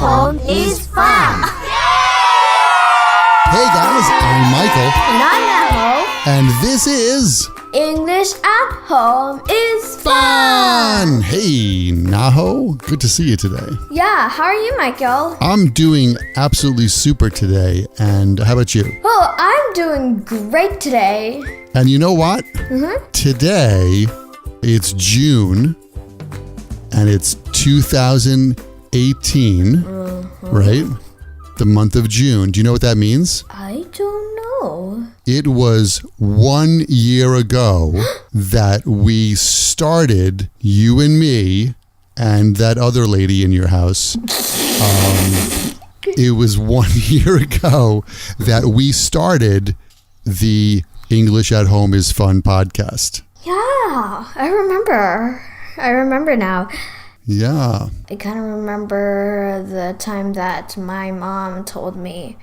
home is fun. Hey guys, I'm Michael. And I'm Naho. And this is English at home is fun. Hey Naho, good to see you today. Yeah, how are you, Michael? I'm doing absolutely super today. And how about you? Well, I'm doing great today. And you know what? Today, it's June, and it's 2018, right? The month of June. Do you know what that means? I don't know. It was 1 year ago that we started, you and me, and that other lady in your house. It was 1 year ago that we started the English at Home is Fun podcast. Yeah, I remember now. Yeah. I kind of remember the time that my mom told me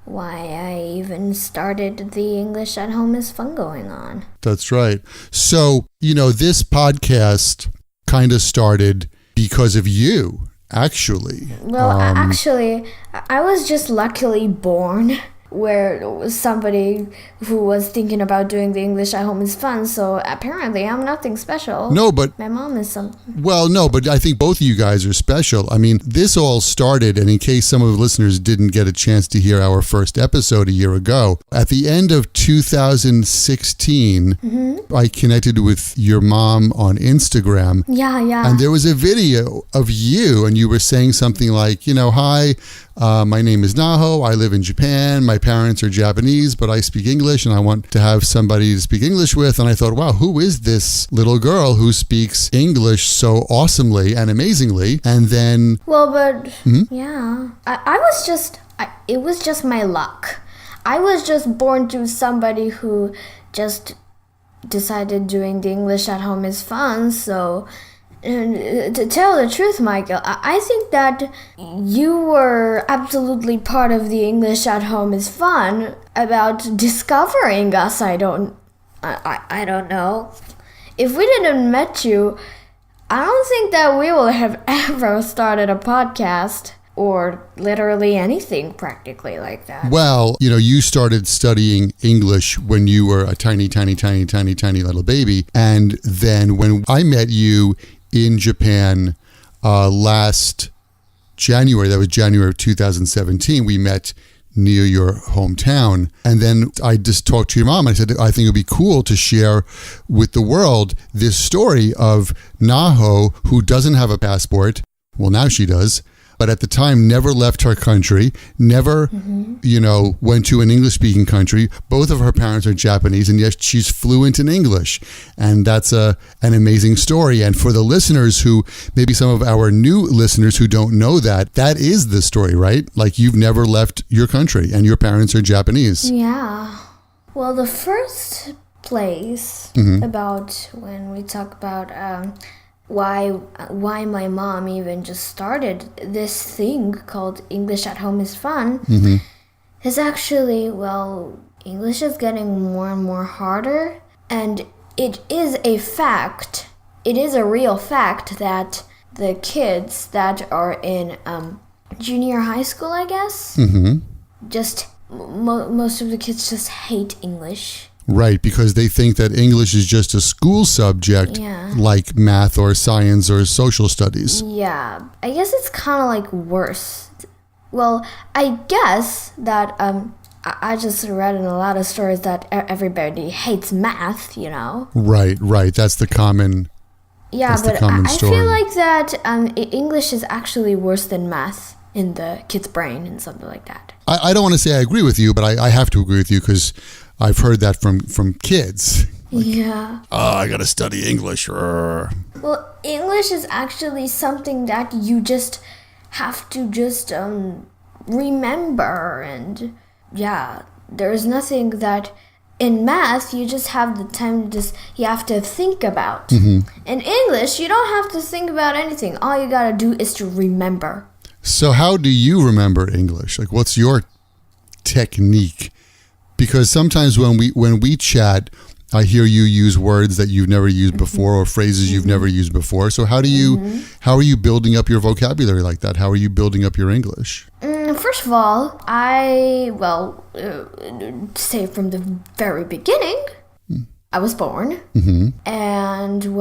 why I even started the English at Home is Fun going on. That's right. So, this podcast kind of started because of you, actually. Well, actually, I was just luckily born where it was somebody who was thinking about doing the English at Home is Fun, so apparently I'm nothing special. No, but my mom is some. Well, no, but I think both of you guys are special. I mean, this all started, and in case some of the listeners didn't get a chance to hear our first episode a year ago, at the end of 2016, I connected with your mom on Instagram. Yeah. And there was a video of you, and you were saying something like, hi, my name is Naho. I live in Japan. My parents are Japanese, but I speak English, and I want to have somebody to speak English with. And I thought, wow, who is this little girl who speaks English so awesomely and amazingly? And then... Well, but... Yeah. It was just my luck. I was just born to somebody who just decided doing the English at Home is fun, so... And to tell the truth, Michael, I think that you were absolutely part of the English at Home is Fun about discovering us. I don't know. If we didn't met you, I don't think that we will have ever started a podcast or literally anything practically like that. Well, you started studying English when you were a tiny little baby. And then when I met you in Japan last January, that was January of 2017, we met near your hometown. And then I just talked to your mom. I said, I think it would be cool to share with the world this story of Naho, who doesn't have a passport. Well, now she does. But at the time, never left her country, never, went to an English-speaking country. Both of her parents are Japanese, and yes, she's fluent in English. And that's an amazing story. And for the listeners who, maybe some of our new listeners who don't know that is the story, right? Like, you've never left your country, and your parents are Japanese. Yeah. Well, the first place about when we talk about... why my mom even just started this thing called English at Home is Fun is actually, English is getting more and more harder, and it is a fact, it is a real fact that the kids that are in junior high school, I guess, just most of the kids just hate English. Right, because they think that English is just a school subject like math or science or social studies. Yeah, I guess it's kind of like worse. Well, I guess that I just read in a lot of stories that everybody hates math, Right, that's the common Yeah, but I feel like that English is actually worse than math in the kid's brain and something like that. I don't want to say I agree with you, but I have to agree with you because I've heard that from kids. Like, I got to study English. Well, English is actually something that you just have to just remember. And there's nothing that in math you just have the time to you have to think about. In English, you don't have to think about anything. All you got to do is to remember. So how do you remember English? Like, what's your technique? Because sometimes when we chat, I hear you use words that you've never used before or phrases you've never used before. So how are you building up your vocabulary like that? How are you building up your English? First of all, say from the very beginning, I was born. And,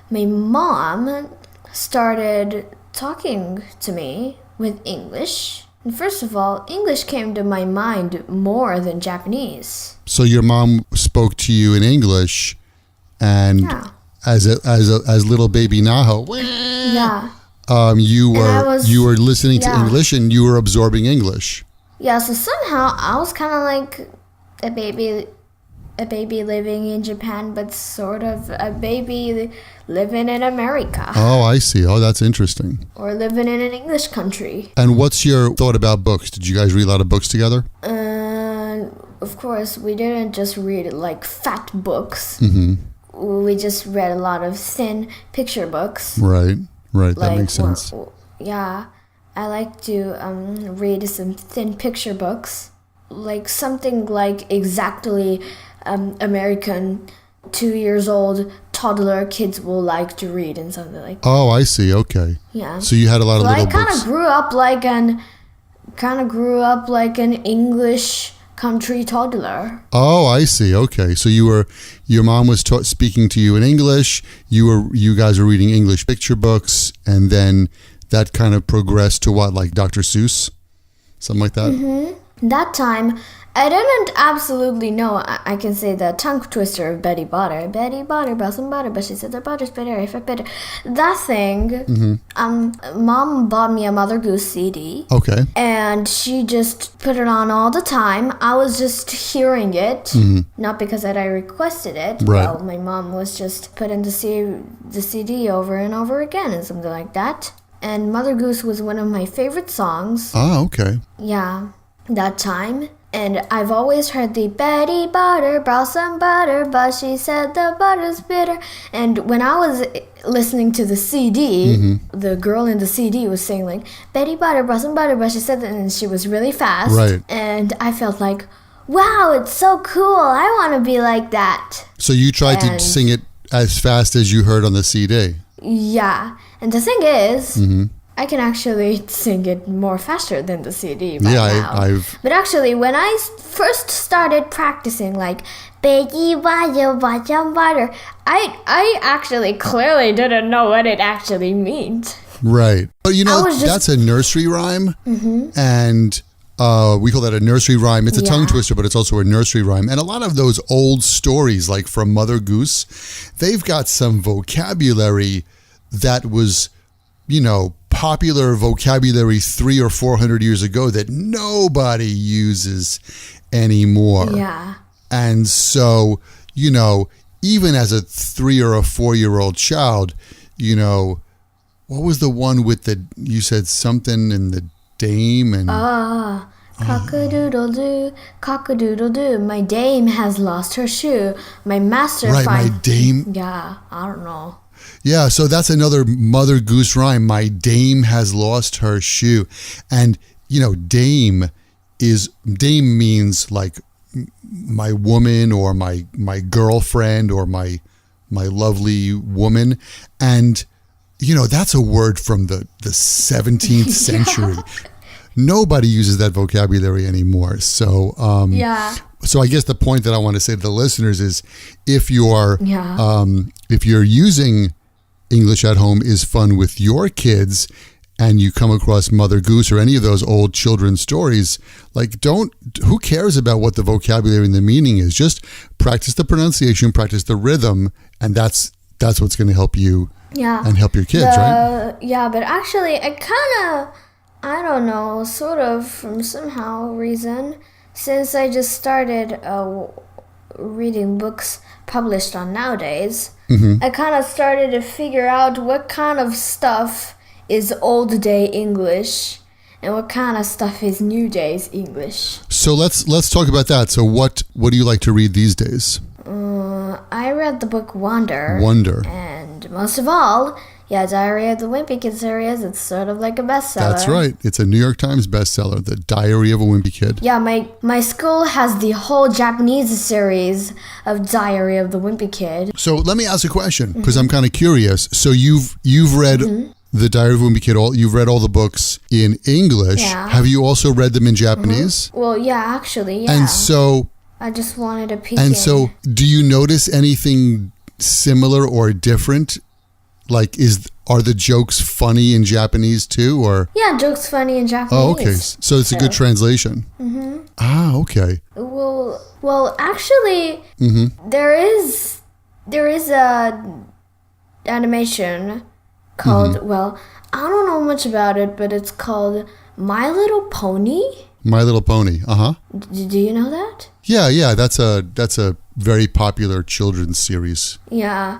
my mom started talking to me with English. And first of all, English came to my mind more than Japanese. So your mom spoke to you in English, and as little baby Naho, you were listening to English and you were absorbing English. Yeah, so somehow I was kind of like a baby living in Japan, but sort of a baby living in America. Oh, I see. Oh, that's interesting. Or living in an English country. And what's your thought about books? Did you guys read a lot of books together? Of course, we didn't just read like fat books. We just read a lot of thin picture books. Right. That Like, makes sense. I like to read some thin picture books. Like something like exactly American 2 years old toddler kids will like to read and something like that. Oh, I see. Okay. Yeah. So you had a lot of little books. I kind of grew up like an English country toddler. Oh, I see. Okay. So your mom was speaking to you in English. You guys were reading English picture books, and then that kind of progressed to what, like Dr. Seuss? Something like that? That time, I didn't absolutely know. I can say the tongue twister of Betty Butter. Betty Butter brought some butter, but she said the butter's bitter if it bitter. That thing, Mom bought me a Mother Goose CD. Okay. And she just put it on all the time. I was just hearing it, not because that I requested it. Right. Well, my mom was just putting the CD over and over again and something like that. And Mother Goose was one of my favorite songs. Oh, okay. Yeah, that time. And I've always heard the Betty Butter brought some butter, but she said the butter's bitter. And when I was listening to the CD, the girl in the CD was saying like, Betty Butter brought some butter, but she said that, and she was really fast. Right. And I felt like, wow, it's so cool. I want to be like that. So you tried to sing it as fast as you heard on the CD. Yeah. And the thing is, I can actually sing it more faster than the CD right now. But actually, when I first started practicing, like, Betty Butter, butter, I actually clearly didn't know what it actually meant. Right. But that's a nursery rhyme. And we call that a nursery rhyme. It's a tongue twister, but it's also a nursery rhyme. And a lot of those old stories, like from Mother Goose, they've got some vocabulary that was, popular vocabulary 300 or 400 years ago that nobody uses anymore. Yeah. And so, even as a 3 or a 4-year-old child, what was the one with you said something in the dame and... Cock-a-doodle-doo, cock-a-doodle-doo, my dame has lost her shoe. My master my dame... Yeah, I don't know. Yeah, so that's another Mother Goose rhyme. My dame has lost her shoe. And, dame means like my woman or my girlfriend or my lovely woman. And, that's a word from the 17th century. Nobody uses that vocabulary anymore. So, So I guess the point that I want to say to the listeners is if you're using English at home is fun with your kids and you come across Mother Goose or any of those old children's stories, who cares about what the vocabulary and the meaning is? Just practice the pronunciation, practice the rhythm, and that's what's going to help you and help your kids, right? Yeah, but actually I don't know, sort of from somehow reason, since I just started reading books published on nowadays, I kind of started to figure out what kind of stuff is old day English and what kind of stuff is new days English. So let's talk about that. So what do you like to read these days? I read the book Wonder. Wonder. And most of all, Yeah, Diary of the Wimpy Kid series, it's sort of like a bestseller. That's right. It's a New York Times bestseller, The Diary of a Wimpy Kid. Yeah, my school has the whole Japanese series of Diary of the Wimpy Kid. So let me ask a question, because I'm kind of curious. So you've read The Diary of a Wimpy Kid, you've read all the books in English. Yeah. Have you also read them in Japanese? Well, yeah, actually, yeah. And so... I just wanted to peek And in. so, do you notice anything similar or different? Like, are the jokes funny in Japanese too, or? Yeah, jokes funny in Japanese. Oh, okay. So it's a good translation. Mm-hmm. Ah, okay. Well, actually, there is a animation called. Well, I don't know much about it, but it's called My Little Pony. My Little Pony. Uh-huh. Do you know that? Yeah. That's a very popular children's series. Yeah.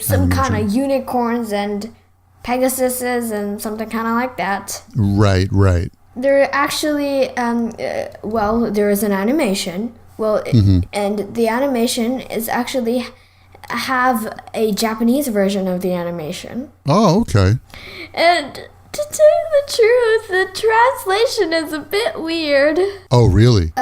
Some kind of unicorns and Pegasuses and something kind of like that. Right. There actually, there is an animation. And the animation is actually have a Japanese version of the animation. Oh, okay. And to tell you the truth, the translation is a bit weird. Oh, really?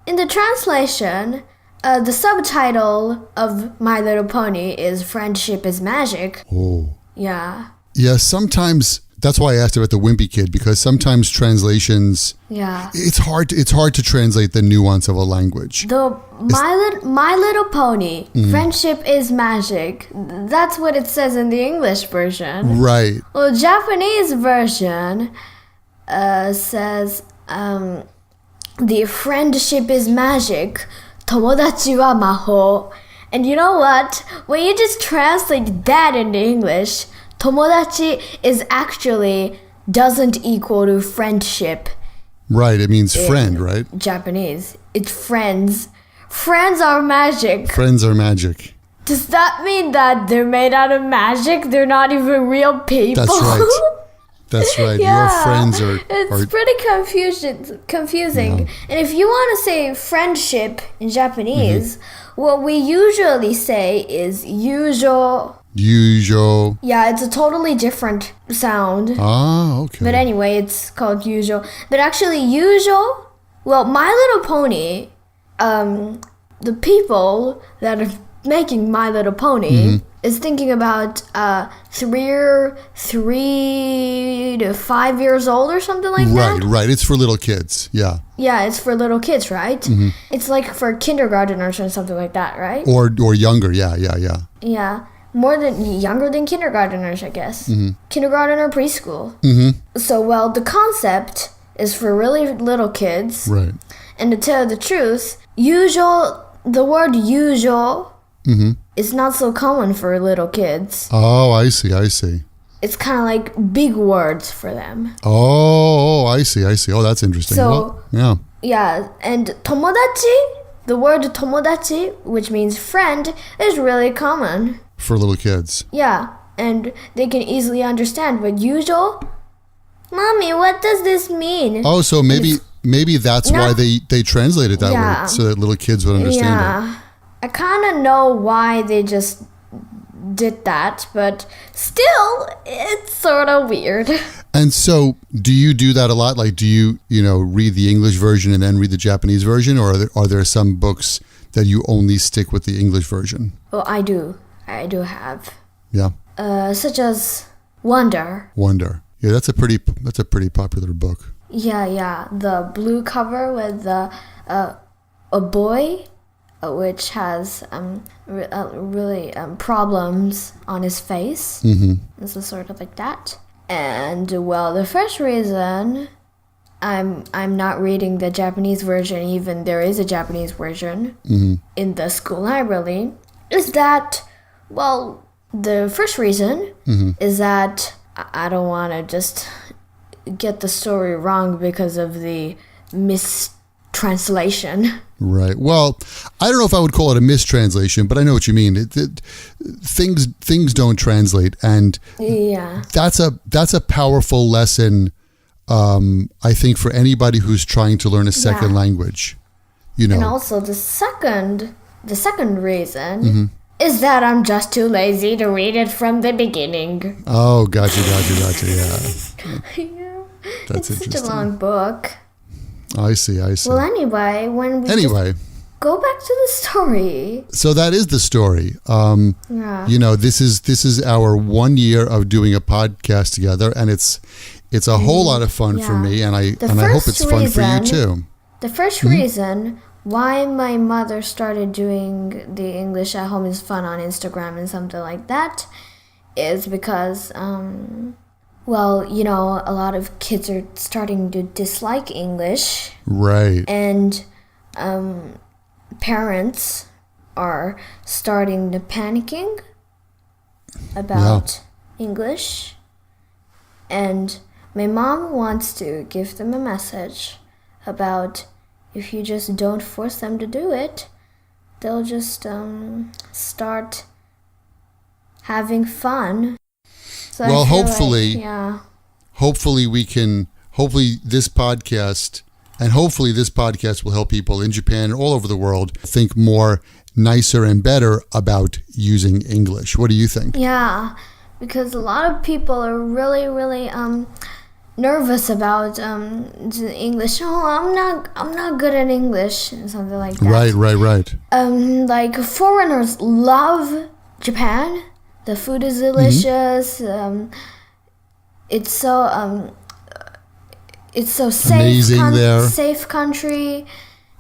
In the translation, the subtitle of My Little Pony is Friendship is Magic. Oh. Yeah. Yeah, sometimes, that's why I asked about the Wimpy Kid, because sometimes translations, Yeah. it's hard to translate the nuance of a language. My Little Pony, Friendship is Magic. That's what it says in the English version. Right. Well, Japanese version says the friendship is magic. Tomodachi wa maho. And you know what? When you just translate that into English, tomodachi is actually doesn't equal to friendship. Right, it means friend, right? Japanese. It's friends. Friends are magic. Friends are magic. Does that mean that they're made out of magic? They're not even real people? That's right. That's right. Yeah, Your friends are... It's pretty confusing. Yeah. And if you want to say friendship in Japanese, what we usually say is yujo. Yujo. Yeah, it's a totally different sound. Ah, okay. But anyway, it's called yujo. But actually, yujo, well, My Little Pony, the people that are making My Little Pony is thinking about 3 to 5 years old or something like that. Right. It's for little kids. Yeah. Yeah, it's for little kids, right? It's like for kindergarteners or something like that, right? Or younger. Yeah. Yeah. Younger than kindergarteners, I guess. Kindergarten or preschool. So, well, the concept is for really little kids. Right. And to tell the truth, the word usual is not so common for little kids. Oh, I see. It's kind of like big words for them. Oh, I see. Oh, that's interesting. So, well, yeah. Yeah, and tomodachi, the word tomodachi, which means friend, is really common. For little kids. Yeah, and they can easily understand. But usual, Mommy, what does this mean? Oh, so maybe that's why they translate it that way, so that little kids would understand it. I kind of know why they just did that, but still, it's sort of weird. And so, do you do that a lot? Like, do you read the English version and then read the Japanese version, or are there some books that you only stick with the English version? Well, I do have. Yeah. Such as Wonder. Yeah, that's a pretty popular book. Yeah. The blue cover with a boy, which has really problems on his face. This is sort of like that. And well, the first reason I'm not reading the Japanese version, even there is a Japanese version in the school library, is that, well, the first reason is that I don't want to just get the story wrong because of the mistranslation. Right. Well, I don't know if I would call it a mistranslation, but I know what you mean. Things don't translate, and that's a powerful lesson. I think for anybody who's trying to learn a second language, And also the second reason is that I'm just too lazy to read it from the beginning. Oh, gotcha, yeah. Yeah. That's it's interesting. such a long book. I see. Well, anyway, when we go back to the story. So that is the story. Yeah. You know, this is our 1 year of doing a podcast together, and it's a whole lot of fun for me, and I hope it's fun for you too. The first reason why my mother started doing the English at Home is Fun on Instagram and something like that is because, well, you know, a lot of kids are starting to dislike English. Right. And parents are starting to panicking about English. And my mom wants to give them a message about if you just don't force them to do it, they'll just start having fun. So well, hopefully this podcast will help people in Japan and all over the world think more nicer and better about using English. What do you think? Yeah, because a lot of people are really nervous about English. Oh, I'm not good at English and something like that. Right. Like foreigners love Japan. The food is delicious. It's so safe. Amazing there. Safe country.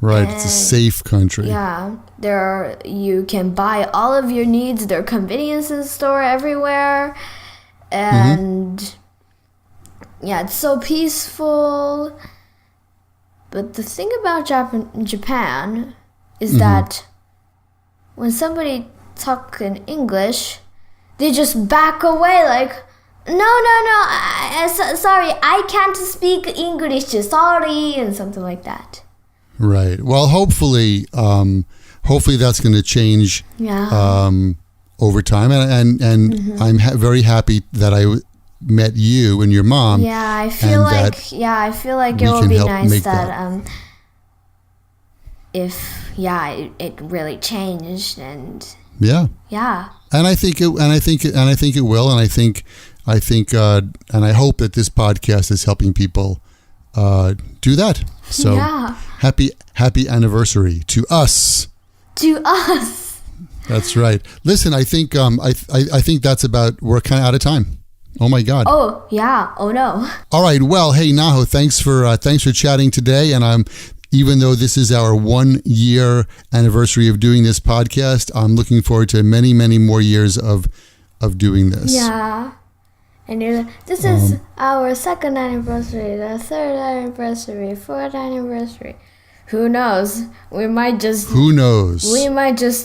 Right, it's a safe country. Yeah, you can buy all of your needs. There are convenience store everywhere, and yeah, it's so peaceful. But the thing about Japan is that when somebody talks in English, they just back away like, no, sorry, I can't speak English, sorry, and something like that. Right. Well, hopefully that's going to change over time, and I'm very happy that I met you and your mom. Yeah, I feel like it will be nice that if it really changed and yeah. And I think it will, and I hope that this podcast is helping people do that. So happy anniversary to us. That's right. Listen, I think that's about. We're kind of out of time. Oh my God. Oh yeah. Oh no. All right. Well, hey Naho, thanks for chatting today, and even though this is our 1 year anniversary of doing this podcast, I'm looking forward to many more years of doing this. Yeah. And this is our second anniversary, the third anniversary, fourth anniversary. Who knows? We might just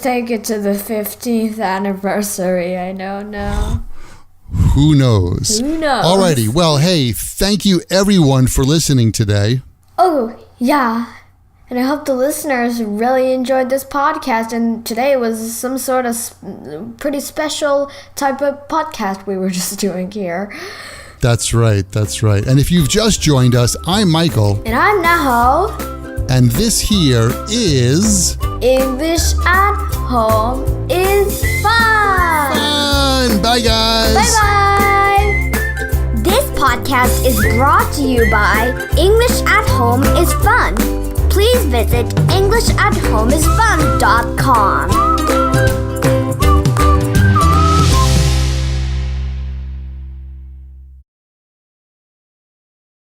take it to the 15th anniversary. I don't know. Who knows? Alrighty. Well, hey, thank you everyone for listening today. Oh, yeah. And I hope the listeners really enjoyed this podcast. And today was some sort of pretty special type of podcast we were just doing here. That's right. And if you've just joined us, I'm Michael. And I'm Naho. And this here is... English at Home is Fun! Bye, guys! Bye-bye! This podcast is brought to you by English at Home is Fun. Please visit EnglishAtHomeIsFun.com.